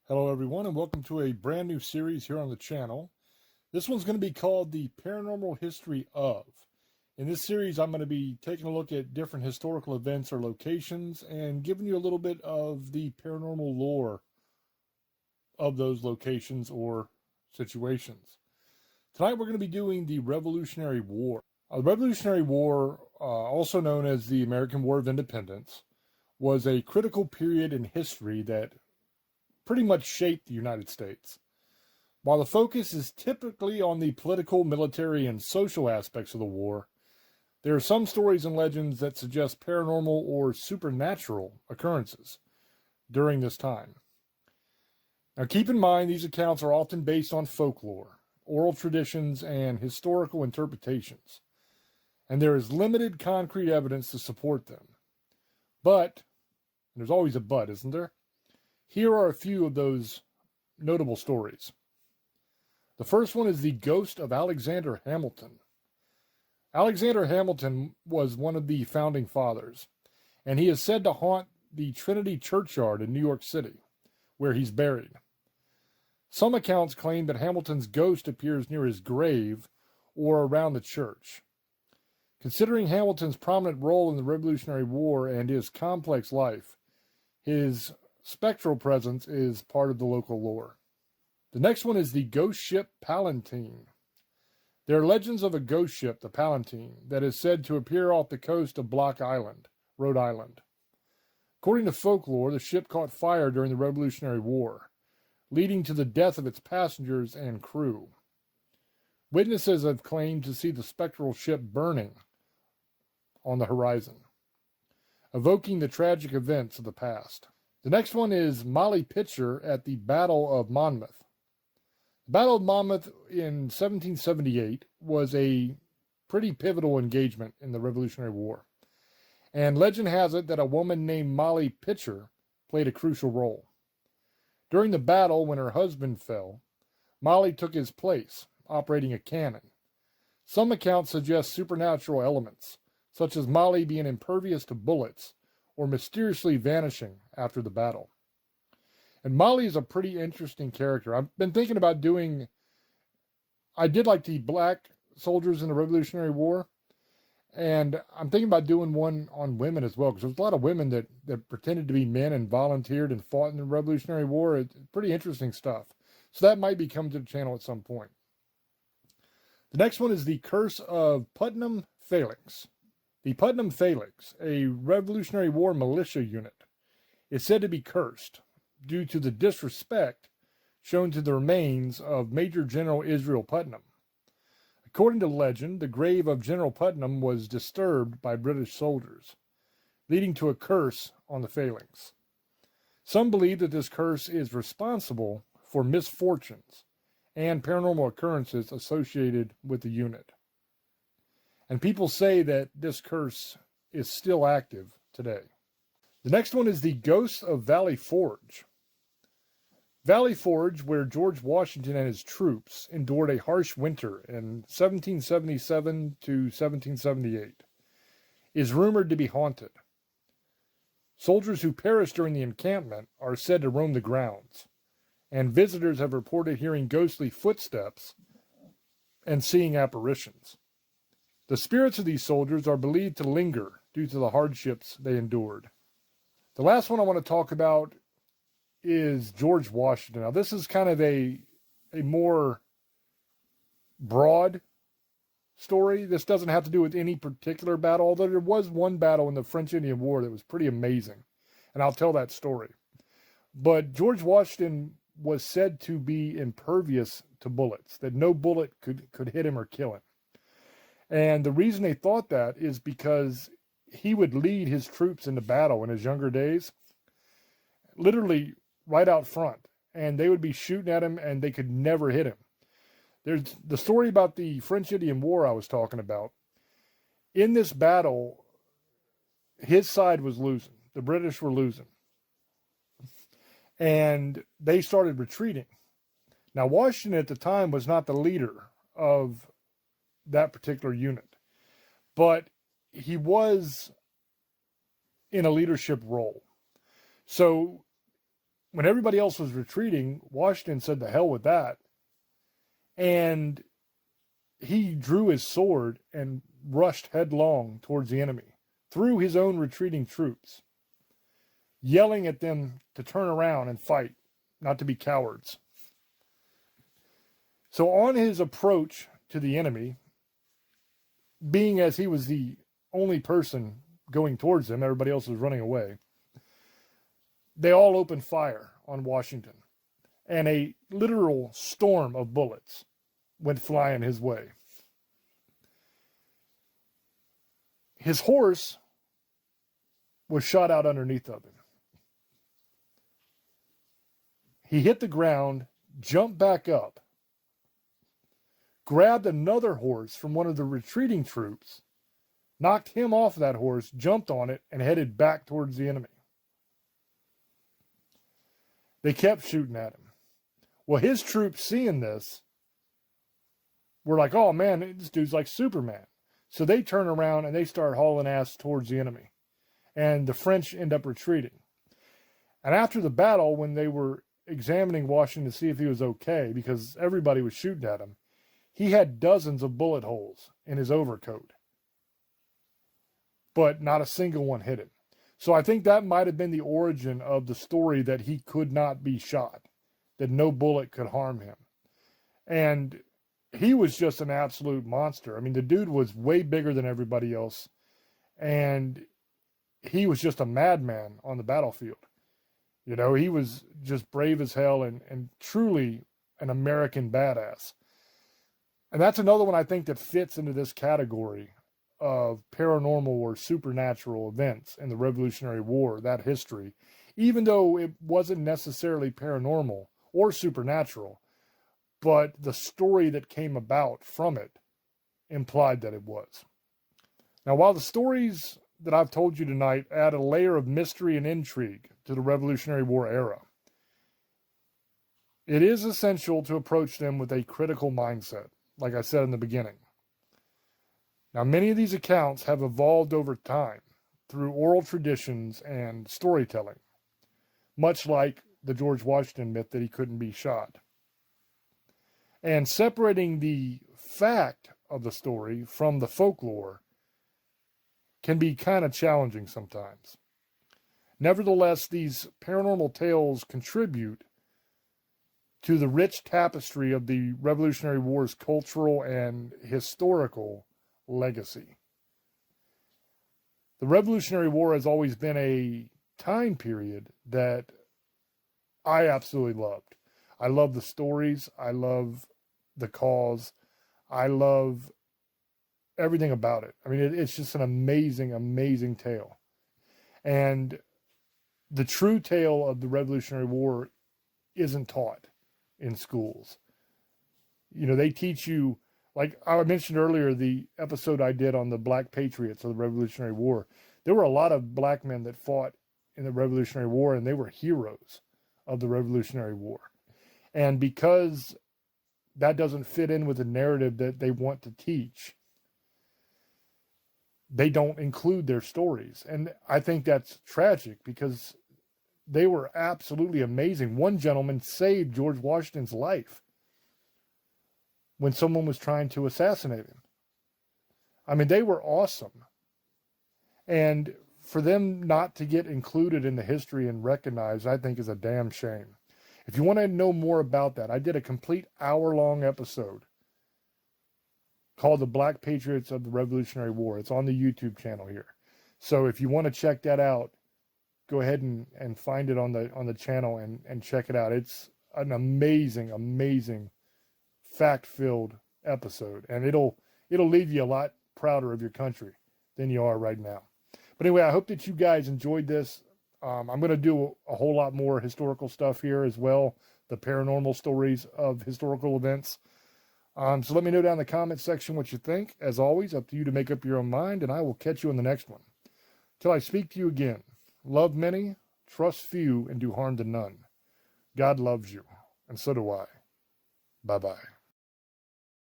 Hello everyone and welcome to a brand new series here on the channel. This one's going to be called The Paranormal History of. In this series I'm going to be taking a look at different historical events or locations and giving you a little bit of the paranormal lore of those locations or situations. Tonight we're going to be doing the Revolutionary War. The Revolutionary War, also known as the American War of Independence, was a critical period in history that pretty much shaped the United States. While the focus is typically on the political, military, and social aspects of the war, there are some stories and legends that suggest paranormal or supernatural occurrences during this time. Now keep in mind these accounts are often based on folklore, oral traditions, and historical interpretations, and there is limited concrete evidence to support them. But, and there's always a but, isn't there? Here are a few of those notable stories. The first one is the ghost of Alexander Hamilton. Alexander Hamilton was one of the founding fathers, and he is said to haunt the Trinity Churchyard in New York City, where he's buried. Some accounts claim that Hamilton's ghost appears near his grave or around the church. Considering Hamilton's prominent role in the Revolutionary War and his complex life, his spectral presence is part of the local lore. The next one is the ghost ship Palatine. There are legends of a ghost ship, the Palatine, that is said to appear off the coast of Block Island, Rhode Island. According to folklore, the ship caught fire during the Revolutionary War, leading to the death of its passengers and crew. Witnesses have claimed to see the spectral ship burning on the horizon, evoking the tragic events of the past. The next one is Molly Pitcher at the Battle of Monmouth. The Battle of Monmouth in 1778 was a pretty pivotal engagement in the Revolutionary War, and legend has it that a woman named Molly Pitcher played a crucial role. During the battle, when her husband fell, Molly took his place, operating a cannon. Some accounts suggest supernatural elements, such as Molly being impervious to bullets or mysteriously vanishing after the battle. And Molly is a pretty interesting character. I've been thinking about I did like the black soldiers in the Revolutionary War, and I'm thinking about doing one on women as well, because there's a lot of women that pretended to be men and volunteered and fought in the Revolutionary War. It's pretty interesting stuff. So that might be coming to the channel at some point. The next one is the Curse of Putnam Phalanx. The Putnam Phalanx, a Revolutionary War militia unit, is said to be cursed due to the disrespect shown to the remains of Major General Israel Putnam. According to legend, the grave of General Putnam was disturbed by British soldiers, leading to a curse on the phalanx. Some believe that this curse is responsible for misfortunes and paranormal occurrences associated with the unit. And people say that this curse is still active today. The next one is the Ghost of Valley Forge. Valley Forge, where George Washington and his troops endured a harsh winter in 1777 to 1778, is rumored to be haunted. Soldiers who perished during the encampment are said to roam the grounds, and visitors have reported hearing ghostly footsteps and seeing apparitions. The spirits of these soldiers are believed to linger due to the hardships they endured. The last one I want to talk about is George Washington. Now, this is kind of a more broad story. This doesn't have to do with any particular battle, although there was one battle in the French-Indian War that was pretty amazing, and I'll tell that story. But George Washington was said to be impervious to bullets, that no bullet could hit him or kill him. And the reason they thought that is because he would lead his troops into battle in his younger days, literally right out front, and they would be shooting at him and they could never hit him. There's the story about the French-Indian War I was talking about. In this battle, his side was losing. The British were losing. And they started retreating. Now, Washington at the time was not the leader of that particular unit, but he was in a leadership role. So when everybody else was retreating, Washington said the hell with that. And he drew his sword and rushed headlong towards the enemy through his own retreating troops, yelling at them to turn around and fight, not to be cowards. So on his approach to the enemy, being as he was the only person going towards them, everybody else was running away, they all opened fire on Washington, and a literal storm of bullets went flying his way. His horse was shot out underneath of him. He hit the ground, jumped back up, grabbed another horse from one of the retreating troops, knocked him off that horse, jumped on it, and headed back towards the enemy. They kept shooting at him. Well, his troops, seeing this, were like, oh man, this dude's like Superman. So they turn around and they start hauling ass towards the enemy. And the French end up retreating. And after the battle, when they were examining Washington to see if he was okay, because everybody was shooting at him, he had dozens of bullet holes in his overcoat. But not a single one hit him. So I think that might have been the origin of the story that he could not be shot, that no bullet could harm him. And he was just an absolute monster. I mean, the dude was way bigger than everybody else, and he was just a madman on the battlefield. You know, he was just brave as hell and truly an American badass. And that's another one I think that fits into this category of paranormal or supernatural events in the Revolutionary War, that history, even though it wasn't necessarily paranormal or supernatural, but the story that came about from it implied that it was. Now, while the stories that I've told you tonight add a layer of mystery and intrigue to the Revolutionary War era, it is essential to approach them with a critical mindset, like I said in the beginning. Now, many of these accounts have evolved over time through oral traditions and storytelling, much like the George Washington myth that he couldn't be shot. And separating the fact of the story from the folklore can be kind of challenging sometimes. Nevertheless, these paranormal tales contribute to the rich tapestry of the Revolutionary War's cultural and historical legacy. The Revolutionary War has always been a time period that I absolutely loved. I love the stories. I love the cause. I love everything about it. I mean, it's just an amazing, amazing tale. And the true tale of the Revolutionary War isn't taught in schools. You know, they teach you, like I mentioned earlier, the episode I did on the Black Patriots of the Revolutionary War. There were a lot of black men that fought in the Revolutionary War, and they were heroes of the Revolutionary War. And because that doesn't fit in with the narrative that they want to teach, they don't include their stories. And I think that's tragic because they were absolutely amazing. One gentleman saved George Washington's life when someone was trying to assassinate him. I mean, they were awesome. And for them not to get included in the history and recognized, I think is a damn shame. If you want to know more about that, I did a complete hour-long episode called The Black Patriots of the Revolutionary War. It's on the YouTube channel here. So if you want to check that out, go ahead and find it on the channel and check it out. It's an amazing, amazing fact-filled episode. And it'll leave you a lot prouder of your country than you are right now. But anyway, I hope that you guys enjoyed this. I'm going to do a whole lot more historical stuff here as well, the paranormal stories of historical events. So let me know down in the comments section what you think. As always, up to you to make up your own mind, and I will catch you in the next one. Till I speak to you again, love many, trust few, and do harm to none. God loves you, and so do I. Bye-bye.